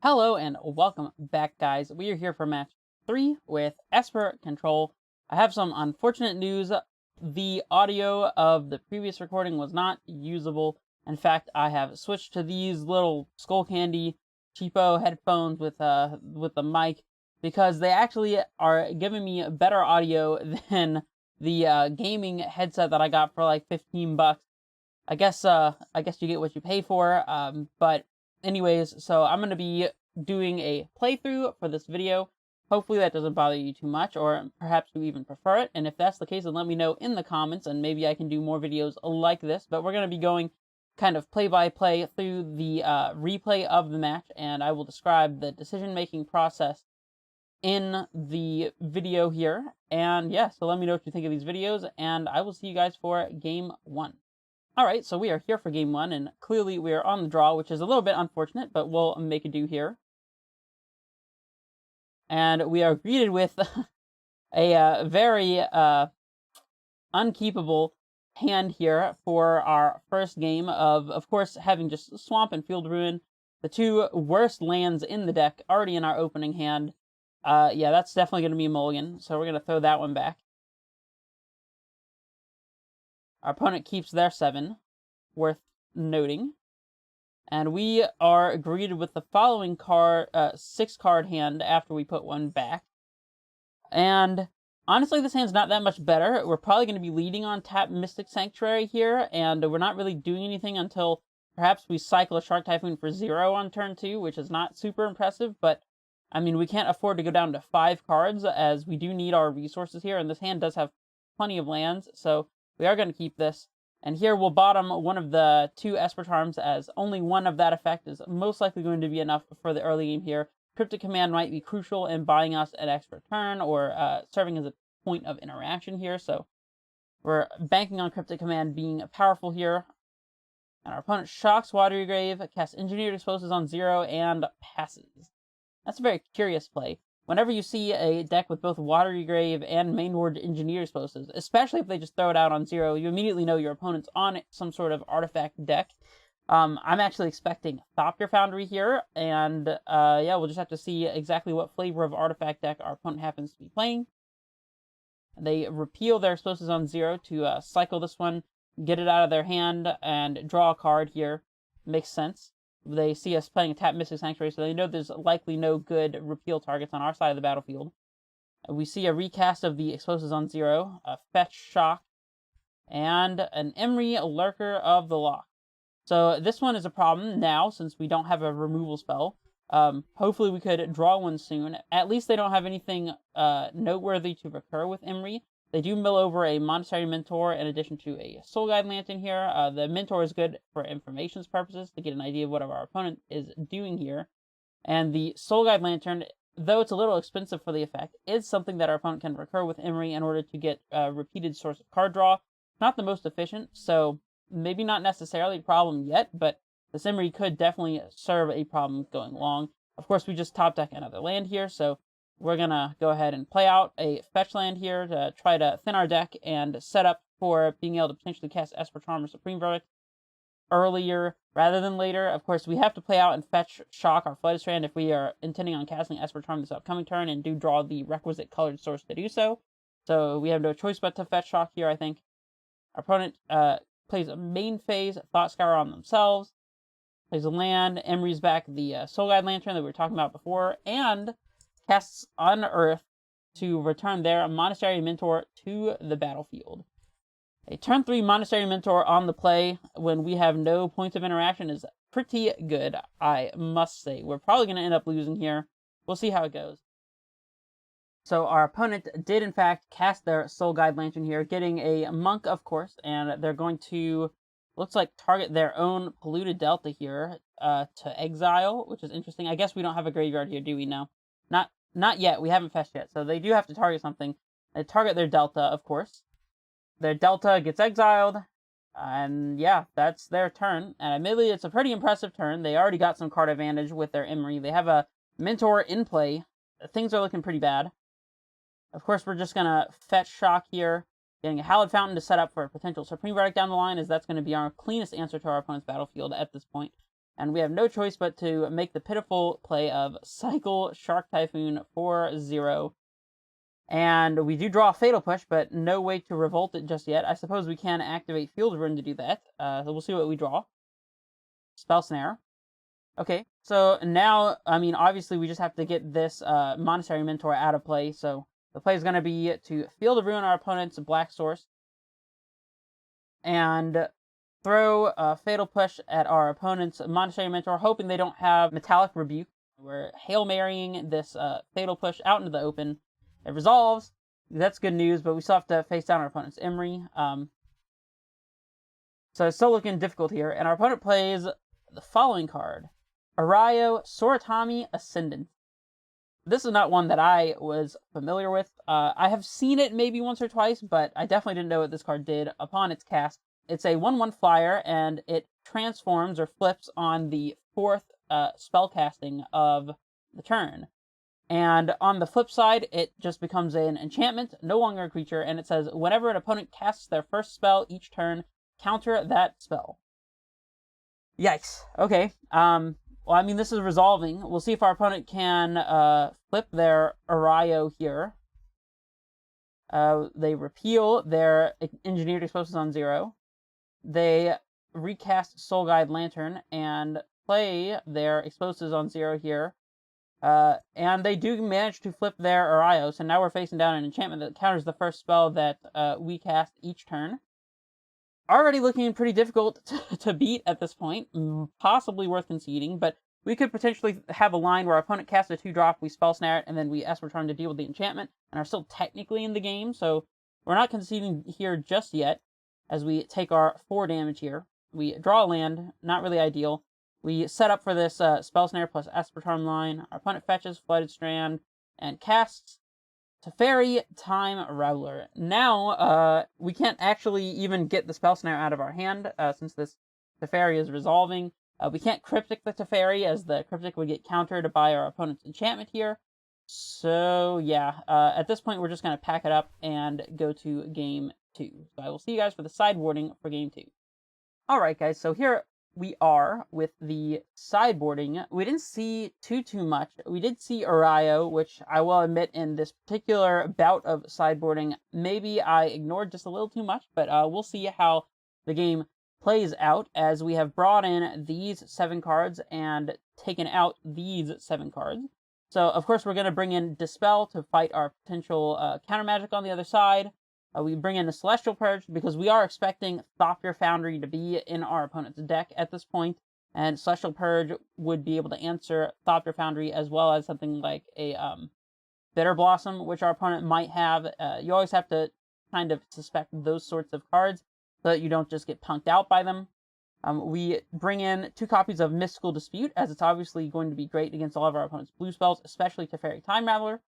Hello and welcome back, guys. We are here for match 3 with Esper Control. I have some unfortunate news. The audio of the previous recording was not usable. In fact, I have switched to these little skull candy cheapo headphones with the mic because they actually are giving me better audio than the gaming headset that I got for like 15 bucks. I guess you get what you pay for. But anyways, so I'm going to be doing a playthrough for this video. Hopefully that doesn't bother you too much, or perhaps you even prefer it. And if that's the case, then let me know in the comments, and maybe I can do more videos like this. But we're going to be going kind of play-by-play through the replay of the match, and I will describe the decision-making process in the video here. And yeah, so let me know what you think of these videos, and I will see you guys for Game 1. Alright, so we are here for Game 1, and clearly we are on the draw, which is a little bit unfortunate, but we'll make it do here. And we are greeted with a very unkeepable hand here for our first game of course, having just Swamp and Field Ruin, the two worst lands in the deck, already in our opening hand. Yeah, that's definitely going to be a mulligan, so we're going to throw that one back. Our opponent keeps their 7, worth noting. And we are greeted with the following card, 6-card hand after we put one back. And honestly, this hand's not that much better. We're probably going to be leading on tap Mystic Sanctuary here, and we're not really doing anything until perhaps we cycle a Shark Typhoon for 0 on turn 2, which is not super impressive, but I mean, we can't afford to go down to 5 cards, as we do need our resources here, and this hand does have plenty of lands, so we are going to keep this. And here we'll bottom one of the 2 Esper Charms, as only one of that effect is most likely going to be enough for the early game here. Cryptic Command might be crucial in buying us an extra turn, or serving as a point of interaction here, so we're banking on Cryptic Command being powerful here. And our opponent shocks Watery Grave, casts Engineered Explosives on 0, and passes. That's a very curious play. Whenever you see a deck with both Watery Grave and Mainboard Engineered Explosives, especially if they just throw it out on 0, you immediately know your opponent's on some sort of artifact deck. I'm actually expecting Thopter Foundry here, and yeah, we'll just have to see exactly what flavor of artifact deck our opponent happens to be playing. They repeal their Explosives on 0 to cycle this one, get it out of their hand, and draw a card here. Makes sense. They see us playing a tap Mystic Sanctuary, so they know there's likely no good repeal targets on our side of the battlefield. We see a recast of the Explosives on 0, a Fetch Shock, and an Emry Lurker of the Loch. So this one is a problem now, since we don't have a removal spell. Hopefully we could draw one soon. At least they don't have anything noteworthy to recur with Emry. They do mill over a Monastery Mentor in addition to a Soul Guide Lantern here. The Mentor is good for information's purposes, to get an idea of what our opponent is doing here. And the Soul Guide Lantern, though it's a little expensive for the effect, is something that our opponent can recur with Emry in order to get a repeated source of card draw. Not the most efficient, so maybe not necessarily a problem yet, but this Emry could definitely serve a problem going long. Of course, we just top deck another land here, so we're going to go ahead and play out a fetch land here to try to thin our deck and set up for being able to potentially cast Esper Charm or Supreme Verdict earlier rather than later. Of course, we have to play out and fetch Shock our Flooded Strand if we are intending on casting Esper Charm this upcoming turn, and do draw the requisite colored source to do so. So we have no choice but to fetch Shock here, I think. Our opponent plays a main phase, Thought Scour on themselves, plays a land, Emry's back the Soul Guide Lantern that we were talking about before, and casts Unearth to return their Monastery Mentor to the battlefield. A turn 3 Monastery Mentor on the play when we have no points of interaction is pretty good, I must say. We're probably going to end up losing here. We'll see how it goes. So our opponent did, in fact, cast their Soul Guide Lantern here, getting a Monk, of course, and they're going to, looks like, target their own Polluted Delta here to exile, which is interesting. I guess we don't have a graveyard here, do we? No. Not yet. We haven't fetched yet, so they do have to target something. They target their Delta, of course. Their Delta gets exiled, and yeah, that's their turn. And admittedly, it's a pretty impressive turn. They already got some card advantage with their Emry. They have a Mentor in play. Things are looking pretty bad. Of course, we're just going to fetch Shock here, getting a Hallowed Fountain to set up for a potential Supreme Verdict down the line, as that's going to be our cleanest answer to our opponent's battlefield at this point. and we have no choice but to make the pitiful play of cycle Shark Typhoon for 0. And we do draw a Fatal Push, but no way to revolt it just yet. I suppose we can activate Field Rune to do that. So we'll see what we draw. Spell Snare. Okay, so now, I mean, obviously we just have to get this Monastery Mentor out of play, so the play is going to be to Field of Ruin our opponent's Black Source, and throw a Fatal Push at our opponent's Monastery Mentor, hoping they don't have Metallic Rebuke. We're Hail Marrying this Fatal Push out into the open. It resolves. That's good news, but we still have to face down our opponent's Emery. So it's still looking difficult here, and our opponent plays the following card. Erayo Soratami Ascendant. This is not one that I was familiar with. I have seen it maybe once or twice, but I definitely didn't know what this card did upon its cast. It's a 1/1 flyer, and it transforms or flips on the 4th spell casting of the turn. And on the flip side, it just becomes an enchantment, no longer a creature, and it says, whenever an opponent casts their first spell each turn, counter that spell. Yikes. Okay. Well, I mean, this is resolving. We'll see if our opponent can flip their Erayo here. They repeal their Engineered Explosives on 0. They recast Soul Guide Lantern and play their Explosives on 0 here. And they do manage to flip their Erayo, so now we're facing down an enchantment that counters the first spell that we cast each turn. Already looking pretty difficult to beat at this point, possibly worth conceding, but we could potentially have a line where our opponent casts a 2-drop, we Spell Snare it, and then we Esper Draw to deal with the enchantment, and are still technically in the game, so we're not conceding here just yet, as we take our 4 damage here. We draw a land, not really ideal. We set up for this Spell Snare plus Esper Charm line. Our opponent fetches Flooded Strand, and casts Teferi Time Raveler. Now, we can't actually even get the Spell Snare out of our hand, since this Teferi is resolving. We can't Cryptic the Teferi, as the Cryptic would get countered by our opponent's enchantment here. So, yeah, at this point, we're just going to pack it up and go to Game 2. So I will see you guys for the sideboarding for Game 2. Alright, guys, so here we are with the sideboarding. We didn't see too much. We did see Erayo, which I will admit in this particular bout of sideboarding, maybe I ignored just a little too much, but we'll see how the game plays out as we have brought in these 7 cards and taken out these 7 cards. So, of course, we're going to bring in Dispel to fight our potential counter magic on the other side. We bring in the Celestial Purge because we are expecting Thopter Foundry to be in our opponent's deck at this point, and Celestial Purge would be able to answer Thopter Foundry as well as something like a Bitter Blossom, which our opponent might have. You always have to kind of suspect those sorts of cards so that you don't just get punked out by them. We bring in 2 copies of Mystical Dispute, as it's obviously going to be great against all of our opponent's blue spells, especially Teferi Time Raveler.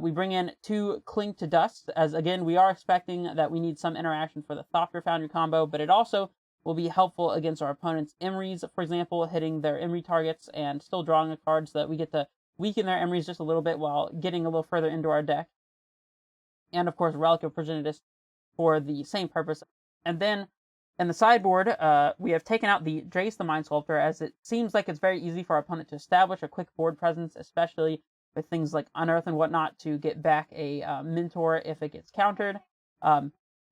We bring in 2 Cling to Dust, as again, we are expecting that we need some interaction for the Thopter Foundry combo, but it also will be helpful against our opponent's Emerys, for example, hitting their Emery targets and still drawing a card so that we get to weaken their Emerys just a little bit while getting a little further into our deck. And, of course, Relic of Progenitus for the same purpose. And then, in the sideboard, we have taken out the Jace the Mind Sculptor, as it seems like it's very easy for our opponent to establish a quick board presence, especially with things like Unearth and whatnot, to get back a Mentor if it gets countered.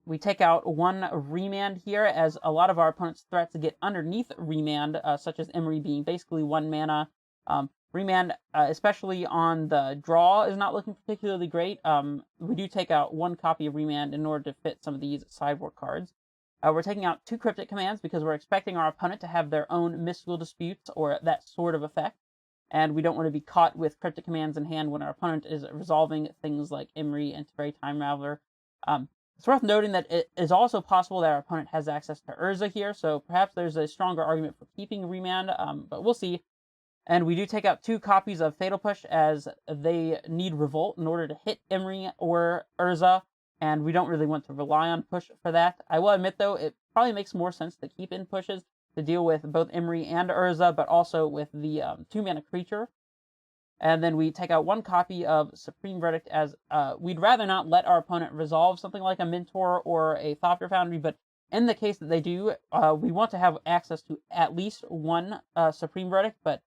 We take out 1 Remand here, as a lot of our opponent's threats get underneath Remand, such as Emery being basically 1 mana. Remand, especially on the draw, is not looking particularly great. We do take out 1 copy of Remand in order to fit some of these sideboard cards. We're taking out 2 Cryptic Commands because we're expecting our opponent to have their own Mystical Disputes or that sort of effect. And we don't want to be caught with Cryptic Commands in hand when our opponent is resolving things like Emery and Teferi Time Raveler. It's worth noting that it is also possible that our opponent has access to Urza here, so perhaps there's a stronger argument for keeping Remand, but we'll see. And we do take out 2 copies of Fatal Push, as they need Revolt in order to hit Emery or Urza, and we don't really want to rely on Push for that. I will admit, though, it probably makes more sense to keep in Pushes to deal with both Emery and Urza, but also with the 2-mana creature. And then we take out 1 copy of Supreme Verdict, as we'd rather not let our opponent resolve something like a Mentor or a Thopter Foundry, but In the case that they do, we want to have access to at least one Supreme Verdict, but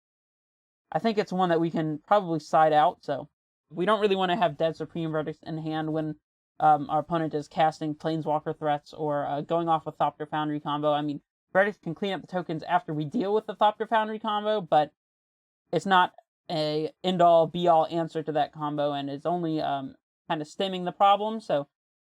I think it's one that we can probably side out, so we don't really want to have dead Supreme Verdicts in hand when our opponent is casting Planeswalker threats or going off a Thopter Foundry combo. I mean, Verdicts can clean up the tokens after we deal with the Thopter Foundry combo, but it's not a end-all, be-all answer to that combo, and it's only kind of stemming the problem, so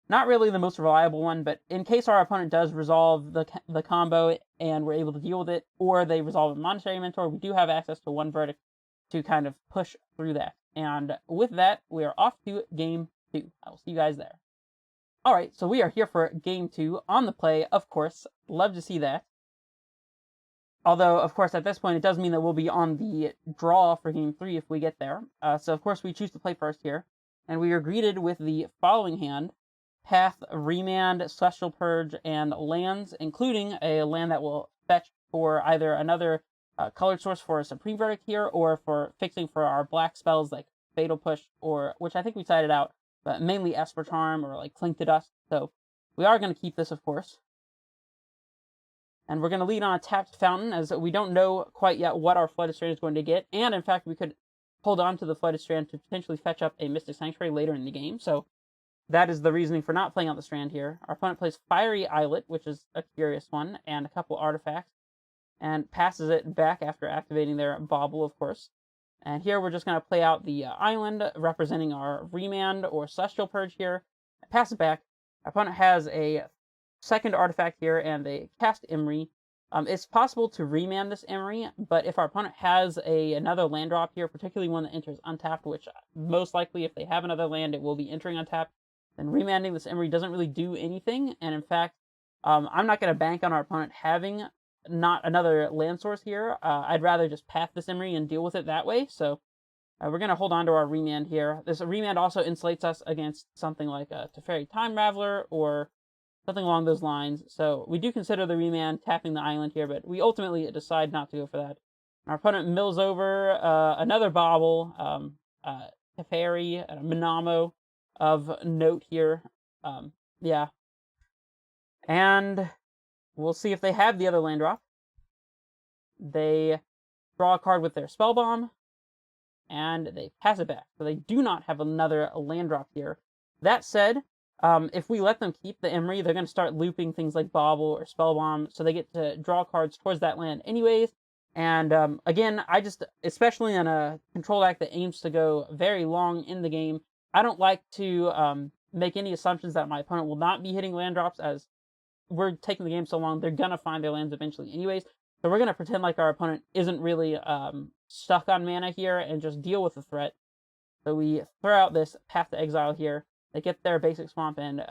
not really the most reliable one, but in case our opponent does resolve the combo and we're able to deal with it, or they resolve a Monetary Mentor, we do have access to one Verdict to kind of push through that. And with that, we are off to Game 2. I will see you guys there. Alright, so we are here for Game 2 on the play, of course. Love to see that. Although, of course, at this point, it does mean that we'll be on the draw for Game 3 if we get there. So, of course, we choose to play first here. And we are greeted with the following hand: Path, Remand, Celestial Purge, and lands, including a land that will fetch for either another colored source for a Supreme Verdict here, or for fixing for our black spells like Fatal Push, or, which I think we sided out, but mainly Esper Charm or like Clink to Dust. So we are going to keep this, of course. And we're going to lead on a tapped Fountain, as we don't know quite yet what our Flooded Strand is going to get. And, in fact, we could hold on to the Flooded Strand to potentially fetch up a Mystic Sanctuary later in the game. So that is the reasoning for not playing out the Strand here. Our opponent plays Fiery Islet, which is a curious one, and a couple artifacts, and passes it back after activating their Bauble, of course. And here we're just going to play out the island, representing our Remand or Celestial Purge here. Pass it back. Our opponent has a second artifact here, and they cast Emery. It's possible to remand this Emery, but if our opponent has another land drop here, particularly one that enters untapped, which most likely if they have another land, it will be entering untapped, then remanding this Emery doesn't really do anything. And in fact, I'm not going to bank on our opponent having not another land source here. I'd rather just path this Emery and deal with it that way. So we're going to hold on to our remand here. This remand also insulates us against something like a Teferi Time Raveler or something along those lines. So we do consider the remand tapping the island here, but we ultimately decide not to go for that. Our opponent mills over another Bauble, Teferi, a Minamo of note here. Yeah. And we'll see if they have the other land drop. They draw a card with their Spell Bomb, and they pass it back. So they do not have another land drop here. That said, if we let them keep the Emery, they're going to start looping things like Bauble or Spell Bomb, so they get to draw cards towards that land anyways. And again, especially in a control deck that aims to go very long in the game, I don't like to make any assumptions that my opponent will not be hitting land drops, as we're taking the game so long, they're going to find their lands eventually anyways. So we're going to pretend like our opponent isn't really stuck on mana here and just deal with the threat. So we throw out this Path to Exile here. They get their basic swamp, and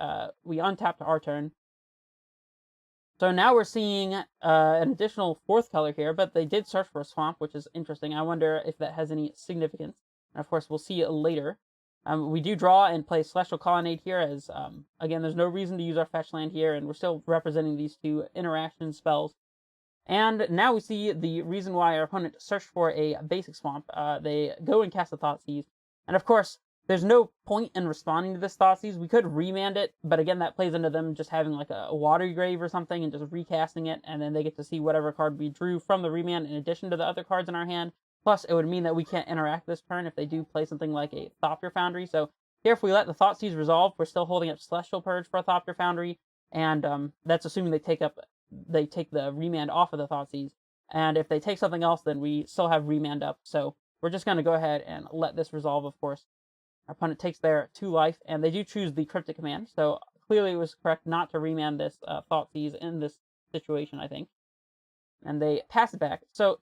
we untap to our turn. So now we're seeing an additional fourth color here, but they did search for a swamp, which is interesting. I wonder if that has any significance. And of course, we'll see it later. We do draw and play Celestial Colonnade here, as, again, there's no reason to use our fetch land here, and we're still representing these two interaction spells. And now we see the reason why our opponent searched for a basic swamp. They go and cast a Thoughtseize. And of course, there's no point in responding to this Thoughtseize. We could remand it, but again, that plays into them just having like a Watery Grave or something and just recasting it, and then they get to see whatever card we drew from the remand in addition to the other cards in our hand. Plus, it would mean that we can't interact this turn if they do play something like a Thopter Foundry. So here, if we let the Thoughtseize resolve, we're still holding up Celestial Purge for a Thopter Foundry, and that's assuming they take the remand off of the Thoughtseize. And if they take something else, then we still have remand up. So we're just going to go ahead and let this resolve, of course. Our opponent takes their 2 life, and they do choose the Cryptic Command. So clearly it was correct not to remand this Thoughtseize in this situation, I think. And they pass it back. So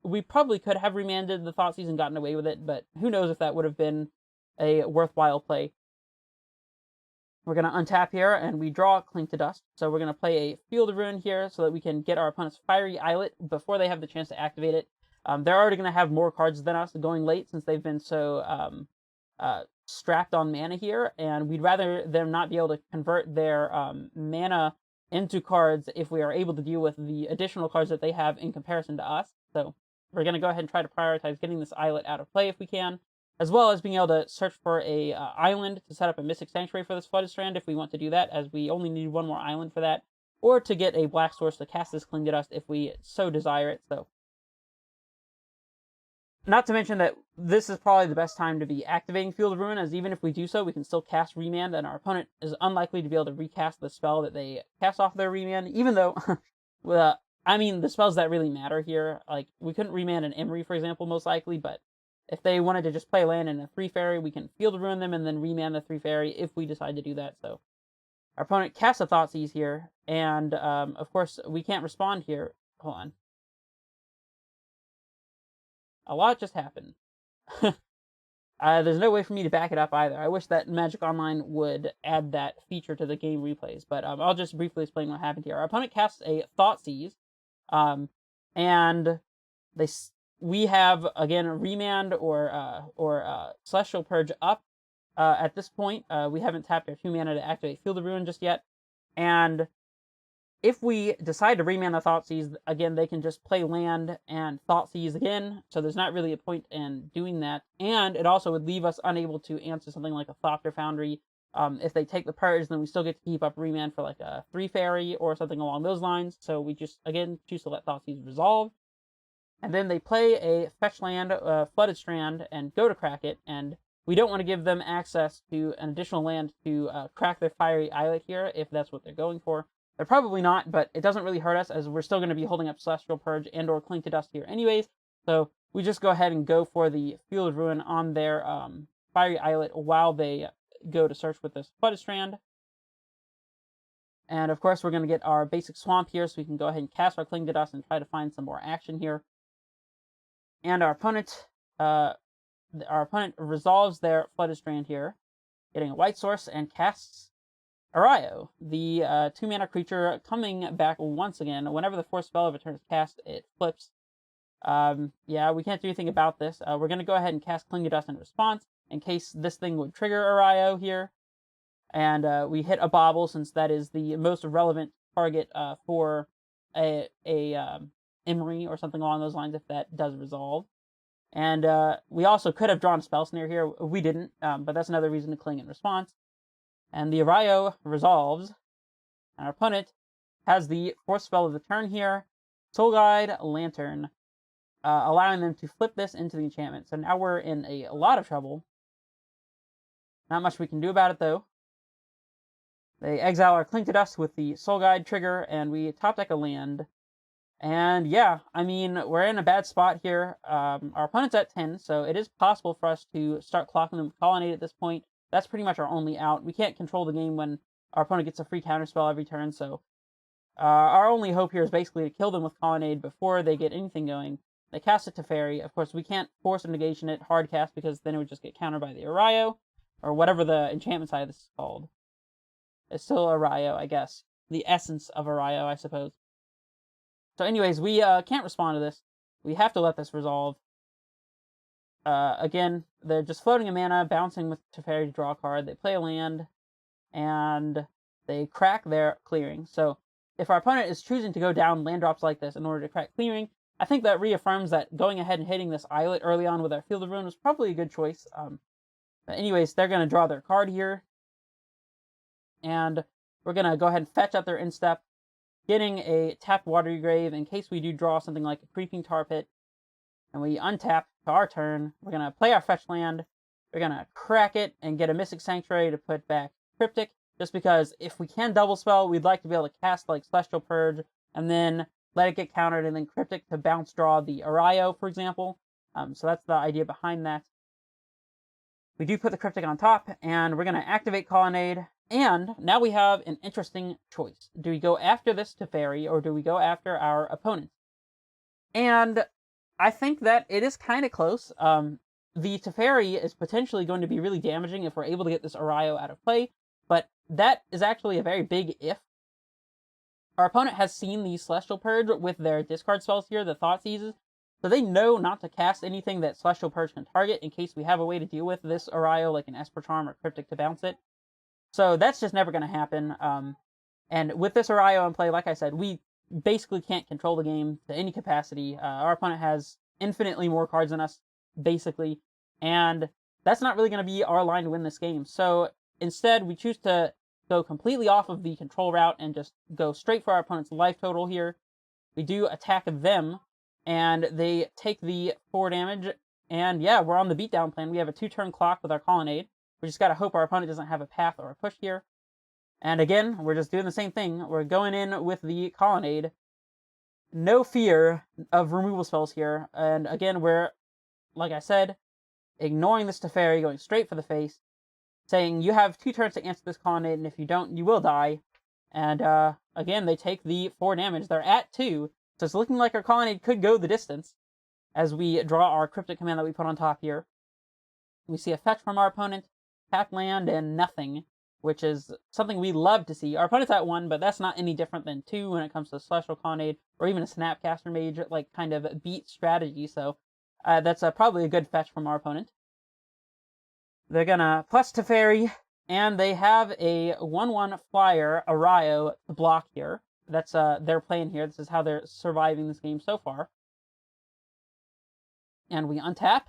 we probably could have remanded the Thoughtseize and gotten away with it, but who knows if that would have been a worthwhile play. We're going to untap here, and we draw Clink to Dust. So we're going to play a Field of Ruin here so that we can get our opponent's Fiery Islet before they have the chance to activate it. They're already going to have more cards than us going late since they've been so strapped on mana here, and we'd rather them not be able to convert their mana into cards if we are able to deal with the additional cards that they have in comparison to us. So we're going to go ahead and try to prioritize getting this Islet out of play if we can, as well as being able to search for a island to set up a Mystic Sanctuary for this Flooded Strand if we want to do that, as we only need one more island for that. or to get a black source to cast this Cling to Dust if we so desire it. So, not to mention that this is probably the best time to be activating Field of Ruin, as even if we do so, we can still cast Remand, and our opponent is unlikely to be able to recast the spell that they cast off their Remand, even though, I mean, the spells that really matter here, like, we couldn't Remand an Emery, for example, most likely, but if they wanted to just play land and a 3-fairy, we can Field of Ruin them and then Remand the 3-fairy if we decide to do that, so. Our opponent casts a Thoughtseize here, and, of course, we can't respond here. Hold on. A lot just happened. There's no way for me to back it up either. I wish that Magic Online would add that feature to the game replays, but I'll just briefly explain what happened here. Our opponent casts a Thoughtseize, and we have, again, Remand or Celestial Purge up. At this point, we haven't tapped our 2 mana to activate Field of Ruin just yet, and if we decide to Remand the Thoughtseize, again, they can just play land and Thoughtseize again, so there's not really a point in doing that, and it also would leave us unable to answer something like a Thopter Foundry. If they take the Purge, then we still get to keep up Remand for like a 3-fairy or something along those lines, so we just, again, choose to let Thoughtseize resolve. And then they play a fetch land, Flooded Strand, and go to crack it, and we don't want to give them access to an additional land to crack their Fiery Islet here, if that's what they're going for. They're probably not, but it doesn't really hurt us, as we're still going to be holding up Celestial Purge and or Cling to Dust here anyways, so we just go ahead and go for the Field of Ruin on their Fiery Islet while they go to search with this Flooded Strand. And of course, we're going to get our basic Swamp here, so we can go ahead and cast our Cling to Dust and try to find some more action here. And our opponent resolves their Flooded Strand here, getting a white source, and casts Erayo, the 2-mana creature, coming back once again. Whenever the 4th spell of a turn is cast, it flips. Yeah, we can't do anything about this. We're going to go ahead and cast Cling to Dust in response, in case this thing would trigger Erayo here. And we hit a Bobble, since that is the most relevant target for a Emery or something along those lines, if that does resolve. And we also could have drawn a Spell Snare here. We didn't, but that's another reason to Cling in response. And the Erayo resolves, and our opponent has the 4th spell of the turn here, Soul Guide Lantern, allowing them to flip this into the enchantment. So now we're in a lot of trouble. Not much we can do about it, though. They exile our Cling to Dust with the Soul Guide trigger, and we top deck a land. And yeah, I mean, we're in a bad spot here. Our opponent's at 10, so it is possible for us to start clocking them with Colonnade at this point. That's pretty much our only out. We can't control the game when our opponent gets a free counterspell every turn, so our only hope here is basically to kill them with Colonnade before they get anything going. They cast it to Fairy. Of course, we can't force a negation it hard cast, because then it would just get countered by the Erayo, or whatever the enchantment side of this is called. It's still Erayo, I guess. The essence of Erayo, I suppose. So anyways, we can't respond to this. We have to let this resolve. Again, they're just floating a mana, bouncing with Teferi to draw a card. They play a land, and they crack their clearing. So if our opponent is choosing to go down land drops like this in order to crack clearing, I think that reaffirms that going ahead and hitting this islet early on with our Field of Ruin was probably a good choice. But anyways, they're going to draw their card here, and we're going to go ahead and fetch out their instep, getting a tapped Watery Grave in case we do draw something like a Creeping Tar Pit. And we untap to our turn. We're going to play our fetch land. We're going to crack it and get a Mystic Sanctuary to put back Cryptic, just because if we can double spell, we'd like to be able to cast like Celestial Purge and then let it get countered, and then Cryptic to bounce draw the Erayo, for example. So that's the idea behind that. We do put the Cryptic on top, and we're going to activate Colonnade. And now we have an interesting choice. Do we go after this Teferi, or do we go after our opponent? And I think that it is kind of close. The Teferi is potentially going to be really damaging if we're able to get this Erayo out of play, but that is actually a very big if. Our opponent has seen the Celestial Purge with their discard spells here, the Thoughtseizes, so they know not to cast anything that Celestial Purge can target in case we have a way to deal with this Erayo, like an Esper Charm or Cryptic to bounce it. So that's just never going to happen. And with this Erayo in play, like I said, we basically can't control the game to any capacity. Our opponent has infinitely more cards than us, basically, and that's not really going to be our line to win this game. So instead, we choose to go completely off of the control route and just go straight for our opponent's life total here. We do attack them, and they take the 4 damage. And yeah, we're on the beatdown plan. We have a 2-turn clock with our colonnade. We just gotta hope our opponent doesn't have a path or a push here. And again, we're just doing the same thing. We're going in with the colonnade. No fear of removal spells here. And again, we're, like I said, ignoring this Teferi, going straight for the face, saying you have 2 turns to answer this colonnade, and if you don't, you will die. And again, they take the 4 damage. They're at 2, so it's looking like our colonnade could go the distance as we draw our cryptic command that we put on top here. We see a fetch from our opponent, tap land, and nothing, which is something we love to see. Our opponent's at 1, but that's not any different than 2 when it comes to Celestial Colonnade, or even a Snapcaster Mage, like, kind of beat strategy, so that's probably a good fetch from our opponent. They're gonna plus Teferi, and they have a 1/1 flyer, Erayo, to block here. That's their plan here. This is how they're surviving this game so far. And we untap.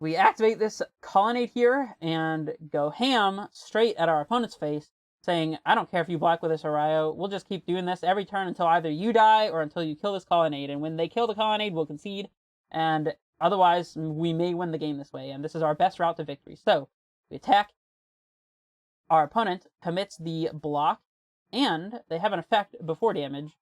We activate this colonnade here and go ham straight at our opponent's face, saying, I don't care if you block with this Erayo, we'll just keep doing this every turn until either you die or until you kill this colonnade. And when they kill the colonnade, we'll concede, and otherwise we may win the game this way. And this is our best route to victory. So we attack. Our opponent commits the block, and they have an effect before damage.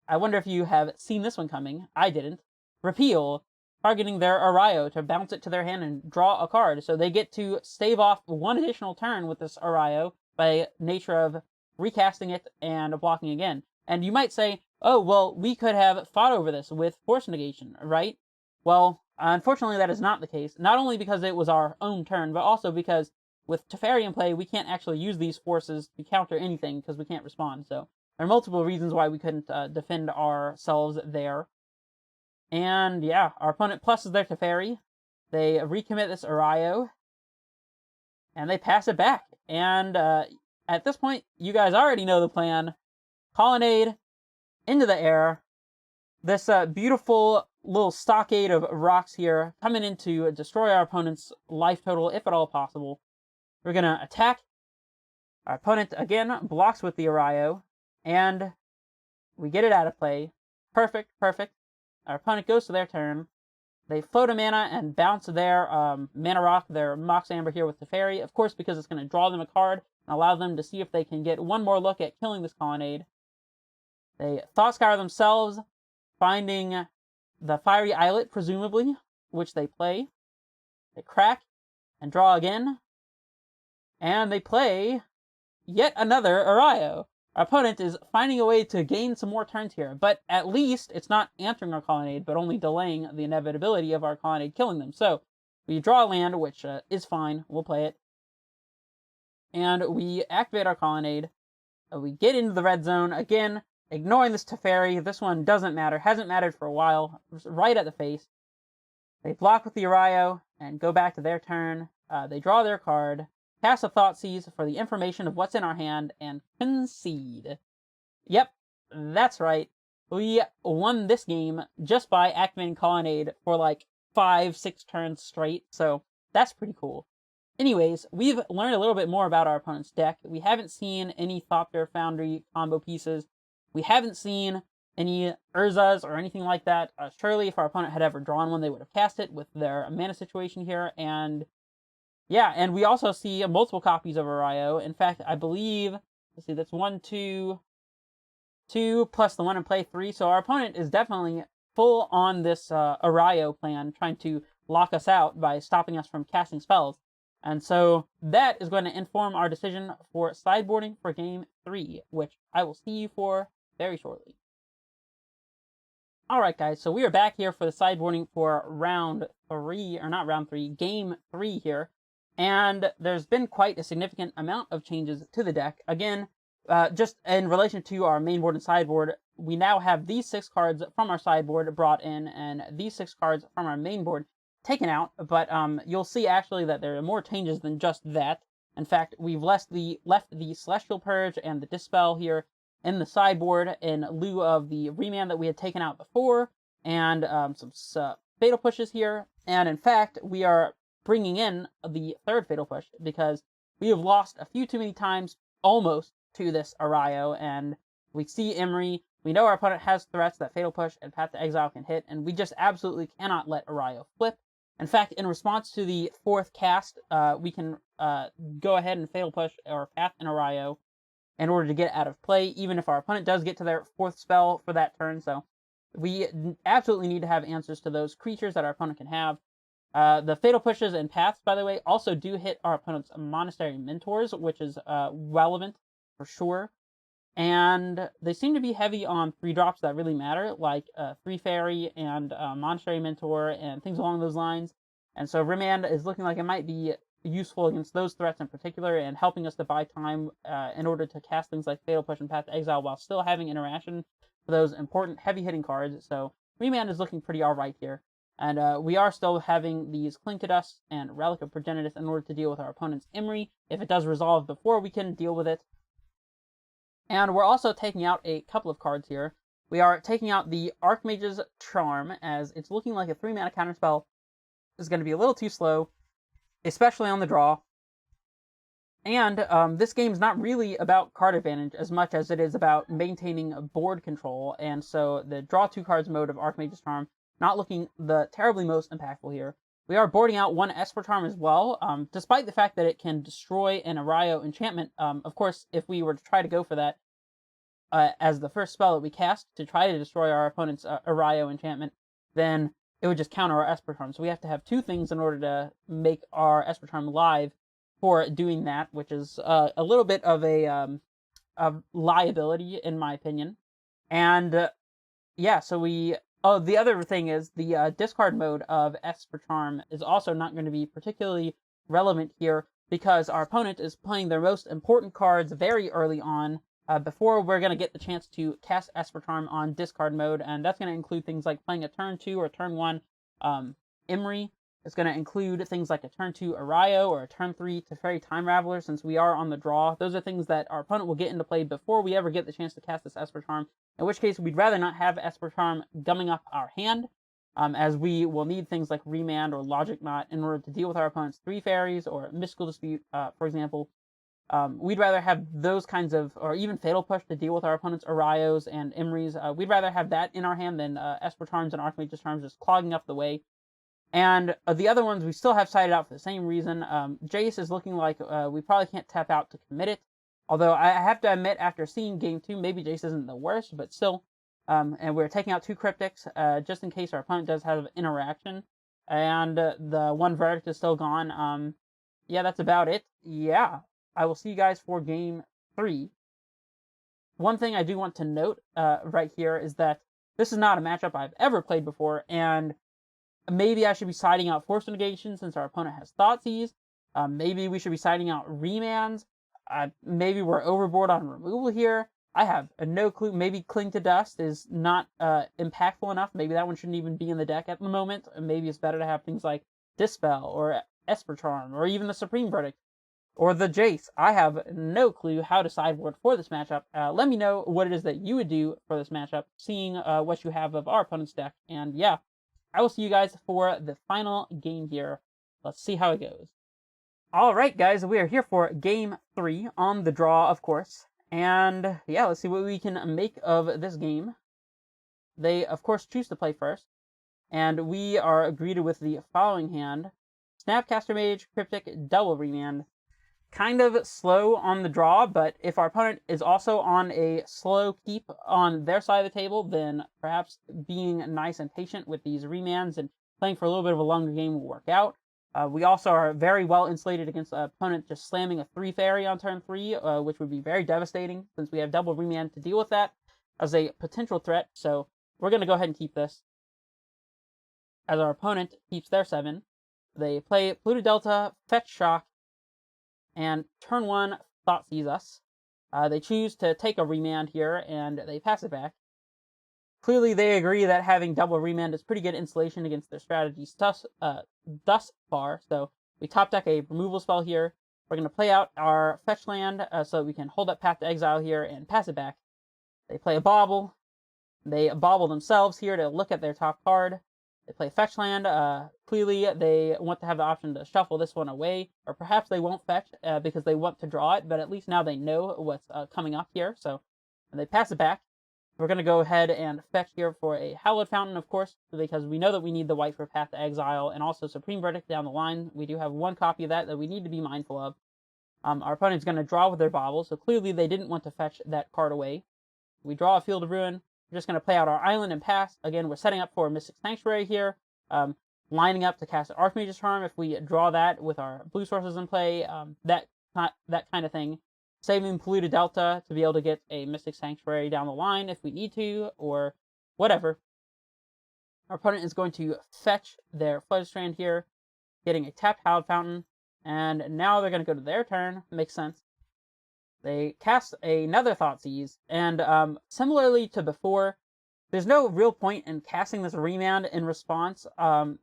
I wonder if you have seen this one coming. I didn't. Repeal, targeting their Erayo to bounce it to their hand and draw a card. So they get to stave off 1 additional turn with this Erayo by nature of recasting it and blocking again. And you might say, oh, well, we could have fought over this with force negation, right? Well, unfortunately, that is not the case. Not only because it was our own turn, but also because with Teferi in play, we can't actually use these forces to counter anything because we can't respond. So there are multiple reasons why we couldn't defend ourselves there. And yeah, our opponent pluses their Teferi. They recommit this Erayo, and they pass it back. And at this point, you guys already know the plan. Colonnade into the air. This beautiful little stockade of rocks here coming in to destroy our opponent's life total, if at all possible. We're going to attack. Our opponent, again, blocks with the Erayo, and we get it out of play. Perfect, perfect. Our opponent goes to their turn. They float a mana and bounce their mana rock, their Mox Amber here with Teferi, of course, because it's going to draw them a card and allow them to see if they can get one more look at killing this colonnade. They Thought Scour themselves, finding the Fiery Islet, presumably, which they play. They crack and draw again. And they play yet another Erayo. Our opponent is finding a way to gain some more turns here, but at least it's not answering our colonnade, but only delaying the inevitability of our colonnade killing them. So we draw a land, which is fine. We'll play it. And we activate our colonnade. We get into the red zone. Again, ignoring this Teferi. This one doesn't matter. Hasn't mattered for a while. Right at the face. They block with the Erayo and go back to their turn. They draw their card. Cast a Thoughtseize for the information of what's in our hand, and concede. Yep, that's right. We won this game just by activating Colonnade for like 5-6 turns straight, so that's pretty cool. Anyways, we've learned a little bit more about our opponent's deck. We haven't seen any Thopter Foundry combo pieces. We haven't seen any Urzas or anything like that. Surely if our opponent had ever drawn one, they would have cast it with their mana situation here, and yeah, and we also see multiple copies of Erayo. In fact, I believe, let's see, that's 1, 2, 2 plus the 1 in play 3. So our opponent is definitely full on this Erayo plan, trying to lock us out by stopping us from casting spells. And so that is going to inform our decision for sideboarding for game 3, which I will see you for very shortly. Alright guys, so we are back here for the sideboarding for round 3, or not round 3, game 3 here. And there's been quite a significant amount of changes to the deck. Again, just in relation to our main board and sideboard, we now have these 6 cards from our sideboard brought in, and these 6 cards from our main board taken out. But you'll see actually that there are more changes than just that. In fact, we've left the Celestial Purge and the Dispel here in the sideboard in lieu of the Remand that we had taken out before, and some Fatal Pushes here. And in fact, we are bringing in the 3rd Fatal Push, because we have lost a few too many times, almost, to this Erayo, and we see Emery. We know our opponent has threats that Fatal Push and Path to Exile can hit, and we just absolutely cannot let Erayo flip. In fact, in response to the 4th cast, we can go ahead and Fatal Push or Path an Erayo in order to get out of play, even if our opponent does get to their 4th spell for that turn. So we absolutely need to have answers to those creatures that our opponent can have. The Fatal Pushes and Paths, by the way, also do hit our opponent's Monastery Mentors, which is relevant for sure. And they seem to be heavy on 3-drops that really matter, like 3 Fairy and Monastery Mentor and things along those lines. And so Remand is looking like it might be useful against those threats in particular, and helping us to buy time in order to cast things like Fatal Push and Path to Exile while still having interaction for those important heavy-hitting cards. So Remand is looking pretty alright here. And we are still having these Cling to Dust and Relic of Progenitus in order to deal with our opponent's Emery. If it does resolve before we can deal with it. And we're also taking out a couple of cards here. We are taking out the Archmage's Charm, as it's looking like a 3-mana counterspell is going to be a little too slow, especially on the draw. And this game's not really about card advantage as much as it is about maintaining board control, and so the draw 2 cards mode of Archmage's Charm not looking the terribly most impactful here. We are boarding out 1 Esper Charm as well, despite the fact that it can destroy an Erayo enchantment. Of course, if we were to try to go for that as the first spell that we cast to try to destroy our opponent's Erayo enchantment, then it would just counter our Esper Charm. So we have to have 2 things in order to make our Esper Charm live for doing that, which is a little bit of a liability, in my opinion. And yeah, so we... Oh, the other thing is the discard mode of Esper Charm is also not going to be particularly relevant here, because our opponent is playing their most important cards very early on, before we're going to get the chance to cast Esper Charm on discard mode, and that's going to include things like playing a turn 2 or turn 1 Emery. It's going to include things like a turn 2 Erayo or a turn 3 Teferi Time Raveler, since we are on the draw. Those are things that our opponent will get into play before we ever get the chance to cast this Esper Charm, in which case we'd rather not have Esper Charm gumming up our hand, as we will need things like Remand or Logic Knot in order to deal with our opponent's 3 Fairies or Mystical Dispute, for example. We'd rather have those kinds of, or even Fatal Push to deal with our opponent's Erayos and Emerys. We'd rather have that in our hand than Esper Charms and Archmage's Charms just clogging up the way. And the other ones we still have sided out for the same reason. Jace is looking like we probably can't tap out to commit it. Although I have to admit, after seeing Game 2, maybe Jace isn't the worst, but still. And we're taking out 2 Cryptics, just in case our opponent does have interaction. And the 1 Verdict is still gone. Yeah, that's about it. Yeah, I will see you guys for Game 3. One thing I do want to note right here is that this is not a matchup I've ever played before, and maybe I should be siding out Force Negation since our opponent has Thoughtseize. Maybe we should be siding out Remands. Maybe we're overboard on removal here. I have no clue. Maybe Cling to Dust is not impactful enough. Maybe that one shouldn't even be in the deck at the moment. Maybe it's better to have things like Dispel or Esper Charm or even the Supreme Verdict or the Jace. I have no clue how to sideboard for this matchup. Let me know what it is that you would do for this matchup, seeing what you have of our opponent's deck. And yeah, I will see you guys for the final game here. Let's see how it goes. Alright guys, we are here for Game 3, on the draw, of course. And yeah, let's see what we can make of this game. They, of course, choose to play first. And we are greeted with the following hand. Snapcaster Mage, Cryptic, Double Remand. Kind of slow on the draw, but if our opponent is also on a slow keep on their side of the table, then perhaps being nice and patient with these remands and playing for a little bit of a longer game will work out. We also are very well insulated against the opponent just slamming a 3 Fairy on turn 3, which would be very devastating since we have double remand to deal with that as a potential threat. So we're going to go ahead and keep this. As our opponent keeps their 7, they play Pluto Delta, Fetch Shock, and turn 1 Thoughtseize us. They choose to take a remand here, and they pass it back. Clearly, they agree that having double remand is pretty good insulation against their strategies thus far. So we top deck a removal spell here. We're going to play out our fetch land so that we can hold up Path to Exile here and pass it back. They play a Bauble. They bauble themselves here to look at their top card. They play fetch land. Clearly, they want to have the option to shuffle this one away, or perhaps they won't fetch because they want to draw it, but at least now they know what's coming up here, so they pass it back. We're going to go ahead and fetch here for a Hallowed Fountain, of course, because we know that we need the white for Path to Exile, and also Supreme Verdict down the line. We do have one copy of that we need to be mindful of. Our opponent's going to draw with their bauble, so clearly they didn't want to fetch that card away. We draw a Field of Ruin. We're just going to play out our island and pass. Again, we're setting up for a Mystic Sanctuary here, lining up to cast an Archmage's Charm if we draw that with our blue sources in play, that kind of thing. Saving Polluted Delta to be able to get a Mystic Sanctuary down the line if we need to, or whatever. Our opponent is going to fetch their Flooded Strand here, getting a tapped Hallowed Fountain, and now they're going to go to their turn. Makes sense. They cast another Thoughtseize, and similarly to before, there's no real point in casting this Remand in response.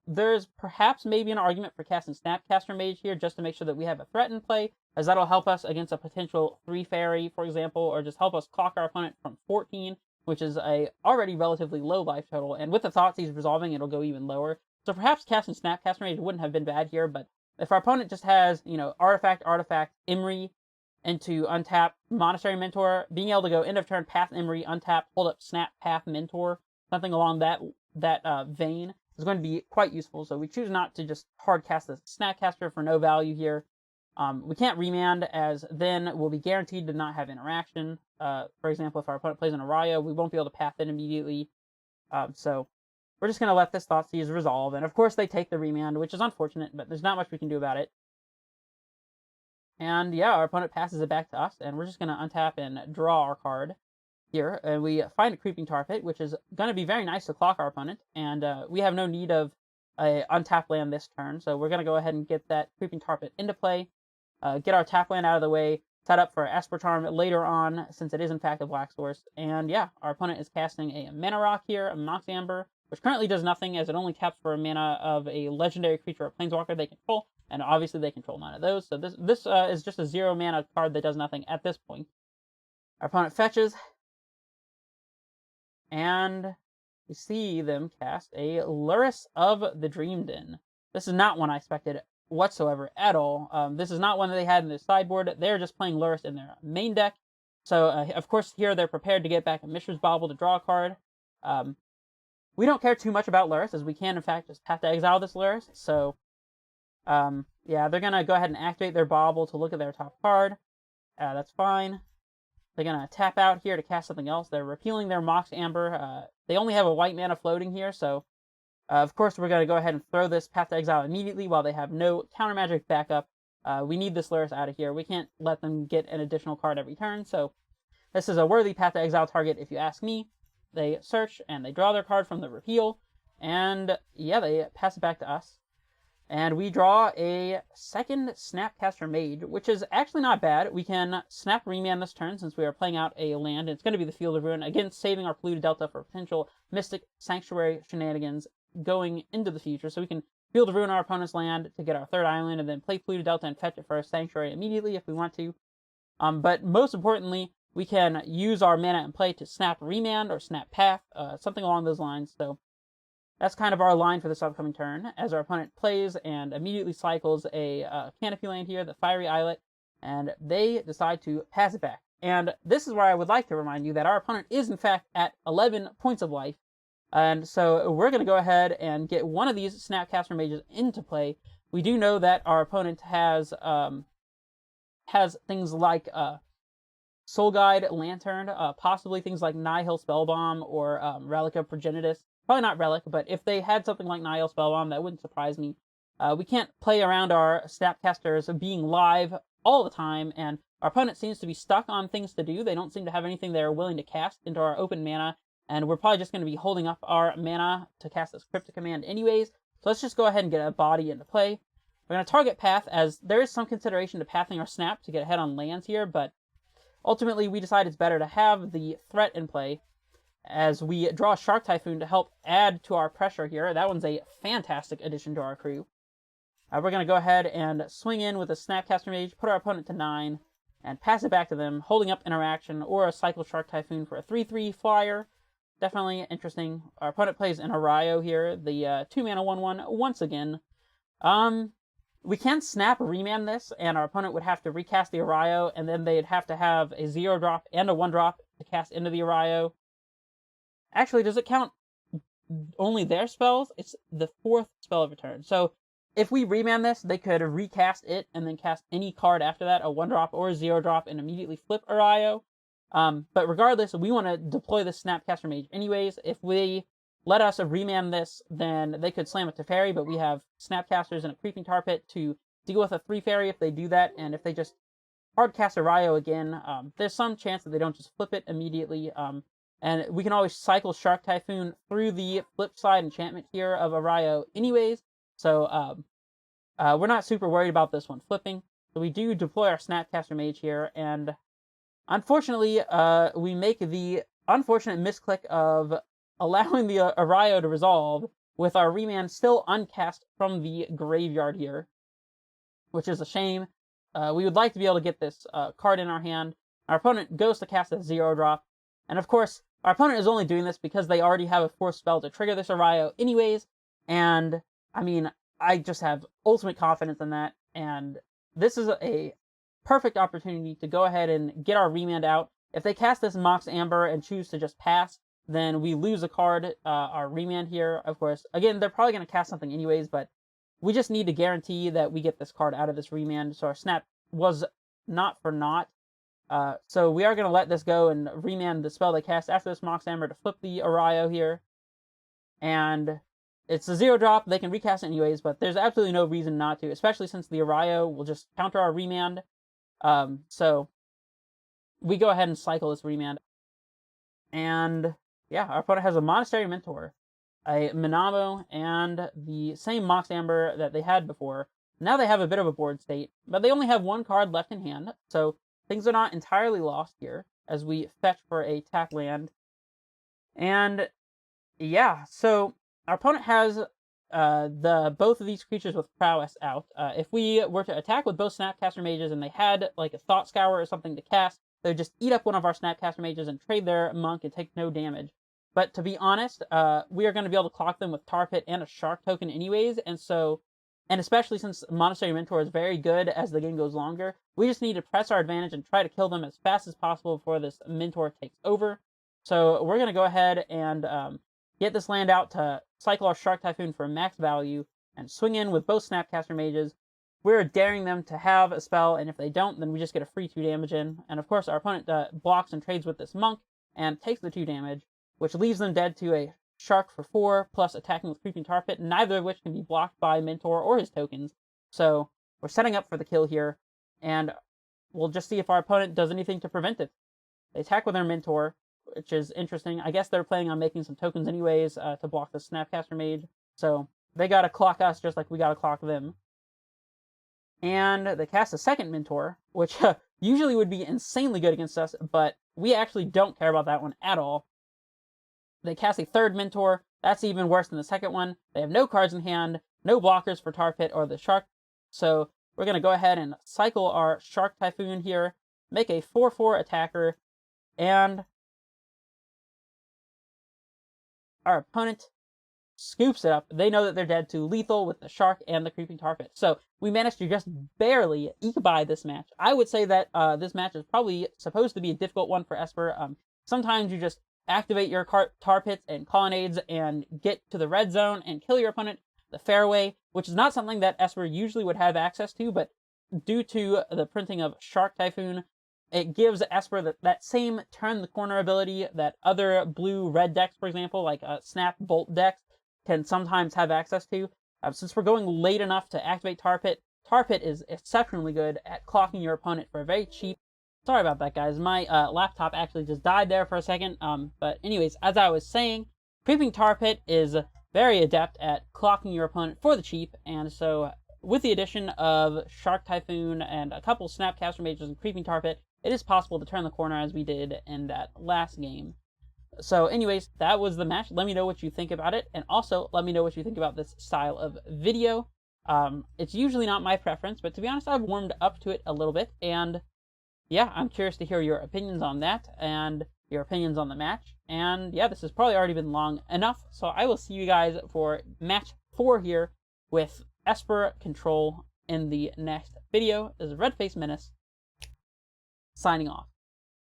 There's perhaps maybe an argument for casting Snapcaster Mage here just to make sure that we have a threat in play, as that'll help us against a potential 3 fairy, for example, or just help us clock our opponent from 14, which is a already relatively low life total, and with the Thoughtseize resolving, it'll go even lower. So perhaps casting Snapcaster Mage wouldn't have been bad here, but if our opponent just has, Artifact, Imri, into untap Monastery Mentor, being able to go end of turn, Path Imri, untap, hold up Snap, Path Mentor, something along that vein is going to be quite useful. So we choose not to just hard cast the Snapcaster for no value here. We can't remand, as then we'll be guaranteed to not have interaction. For example, if our opponent plays an Erayo, we won't be able to path it immediately. So we're just going to let this Thoughtseize resolve, and of course they take the remand, which is unfortunate, but there's not much we can do about it. And yeah, our opponent passes it back to us, and we're just going to untap and draw our card here. And we find a Creeping Tar Pit, which is going to be very nice to clock our opponent, and we have no need of a untapped land this turn, so we're going to go ahead and get that Creeping Tar Pit into play, get our tap land out of the way, set up for Esper Charm later on, since it is in fact a black source. And yeah, our opponent is casting a Mana Rock here, a Mox Amber, which currently does nothing, as it only taps for a mana of a legendary creature or planeswalker they control, and obviously they control none of those, so this is just a 0 mana card that does nothing at this point. Our opponent fetches, and we see them cast a Lurrus of the Dream Den. This is not one I expected whatsoever at all. This is not one that they had in their sideboard. They're just playing Lurrus in their main deck, so of course here they're prepared to get back a Mishra's Bauble to draw a card. We don't care too much about Lurrus, as we can in fact just have to exile this Lurrus, so yeah, they're going to go ahead and activate their Bauble to look at their top card. That's fine. They're going to tap out here to cast something else. They're repealing their Mox Amber. They only have a white mana floating here, so of course we're going to go ahead and throw this Path to Exile immediately while they have no counter magic backup. We need this Lurrus out of here. We can't let them get an additional card every turn, so this is a worthy Path to Exile target if you ask me. They search, and they draw their card from the repeal, and yeah, they pass it back to us. And we draw a second Snapcaster Mage, which is actually not bad. We can snap remand this turn since we are playing out a land. It's going to be the Field of Ruin, again saving our Polluted Delta for potential Mystic Sanctuary shenanigans going into the future. So we can Field of Ruin our opponent's land to get our third island, and then play Polluted Delta and fetch it for a Sanctuary immediately if we want to. But most importantly, we can use our mana in play to snap remand or snap path, something along those lines. So that's kind of our line for this upcoming turn, as our opponent plays and immediately cycles a Canopy land here, the Fiery Islet, and they decide to pass it back. And this is where I would like to remind you that our opponent is in fact at 11 points of life, and so we're going to go ahead and get one of these Snapcaster Mages into play. We do know that our opponent has things like Soul Guide, Lantern, possibly things like Nihil Spellbomb or Relic of Progenitus. Probably not Relic, but if they had something like Nihil Spellbomb, that wouldn't surprise me. We can't play around our Snapcasters being live all the time, and our opponent seems to be stuck on things to do. They don't seem to have anything they're willing to cast into our open mana, and we're probably just going to be holding up our mana to cast this Cryptic Command anyways. So let's just go ahead and get a body into play. We're going to target Path, as there is some consideration to pathing our Snap to get ahead on lands here, but ultimately we decide it's better to have the threat in play, as we draw Shark Typhoon to help add to our pressure here. That one's a fantastic addition to our crew. We're going to go ahead and swing in with a Snapcaster Mage, put our opponent to 9, and pass it back to them, holding up interaction or a Cycle Shark Typhoon for a 3/3 flyer. definitely interesting. Our opponent plays an Erayo here, the 2-mana 1/1 once again. We can snap remand this, and our opponent would have to recast the Erayo, and then they'd have to have a 0-drop and a 1-drop to cast into the Erayo. Actually, does it count only their spells? It's the 4th spell of a turn. So if we remand this, they could recast it and then cast any card after that, a 1-drop or a 0-drop, and immediately flip Erayo. But regardless, we want to deploy the Snapcaster Mage anyways. If we let us remand this, then they could slam a Teferi, but we have Snapcasters and a Creeping Tar Pit to deal with a 3-fairy if they do that, and if they just hardcast Erayo again, there's some chance that they don't just flip it immediately, and we can always cycle Shark Typhoon through the flip side enchantment here of Erayo anyways, so we're not super worried about this one flipping. So we do deploy our Snapcaster Mage here, and unfortunately, we make the unfortunate misclick of allowing the Erayo to resolve with our remand still uncast from the graveyard here, which is a shame. We would like to be able to get this card in our hand. Our opponent goes to cast a 0-drop, and of course, our opponent is only doing this because they already have a 4th spell to trigger this Erayo anyways, and I mean, I just have ultimate confidence in that, and this is a perfect opportunity to go ahead and get our remand out. If they cast this Mox Amber and choose to just pass, then we lose a card, our remand here, of course. Again, they're probably going to cast something anyways, but we just need to guarantee that we get this card out of this remand, so our snap was not for naught. So we are going to let this go and remand the spell they cast after this Mox Amber to flip the Erayo here. And it's a 0-drop, they can recast it anyways, but there's absolutely no reason not to, especially since the Erayo will just counter our remand. So we go ahead and cycle this remand. And yeah, our opponent has a Monastery Mentor, a Minamo, and the same Mox Amber that they had before. Now they have a bit of a board state, but they only have 1 card left in hand, so things are not entirely lost here as we fetch for a tap land. And yeah, so our opponent has both of these creatures with prowess out. If we were to attack with both Snapcaster Mages and they had like a Thought Scour or something to cast, they would just eat up one of our Snapcaster Mages and trade their monk and take no damage. But to be honest, we are going to be able to clock them with Tar Pit and a Shark token anyways, and especially since Monastery Mentor is very good as the game goes longer, we just need to press our advantage and try to kill them as fast as possible before this Mentor takes over. So we're going to go ahead and get this land out to cycle our Shark Typhoon for a max value and swing in with both Snapcaster Mages. We're daring them to have a spell, and if they don't, then we just get a free 2 damage in. And of course, our opponent blocks and trades with this monk and takes the 2 damage, which leaves them dead to a Shark for 4, plus attacking with Creeping Tar Pit, neither of which can be blocked by Mentor or his tokens. So we're setting up for the kill here, and we'll just see if our opponent does anything to prevent it. They attack with their Mentor, which is interesting. I guess they're planning on making some tokens anyways to block the Snapcaster Mage, so they gotta clock us just like we gotta clock them. And they cast a second Mentor, which usually would be insanely good against us, but we actually don't care about that one at all. They cast a third Mentor. That's even worse than the second one. They have no cards in hand, no blockers for Tar Pit or the Shark, so we're going to go ahead and cycle our Shark Typhoon here, make a 4/4 attacker, and our opponent scoops it up. They know that they're dead to lethal with the Shark and the Creeping Tar Pit. So we managed to just barely eke by this match. I would say that this match is probably supposed to be a difficult one for Esper. Sometimes you just activate your Tar Pits and Colonnades and get to the red zone and kill your opponent the fair way, which is not something that Esper usually would have access to, but due to the printing of Shark Typhoon, it gives Esper that same turn the corner ability that other blue-red decks, for example, like Snap Bolt decks, can sometimes have access to. Since we're going late enough to activate Tar Pit is exceptionally good at clocking your opponent for very cheap. Sorry about that, guys. My laptop actually just died there for a second. But anyways, as I was saying, Creeping Tar Pit is very adept at clocking your opponent for the cheap, and so with the addition of Shark Typhoon and a couple Snapcaster Mages and Creeping Tar Pit, it is possible to turn the corner as we did in that last game. So anyways, that was the match. Let me know what you think about it, and also let me know what you think about this style of video. It's usually not my preference, but to be honest, I've warmed up to it a little bit, and yeah, I'm curious to hear your opinions on that. And your opinions on the match. And yeah, this has probably already been long enough, so I will see you guys for match 4 here with Esper Control in the next video. This is Redface Menace, signing off.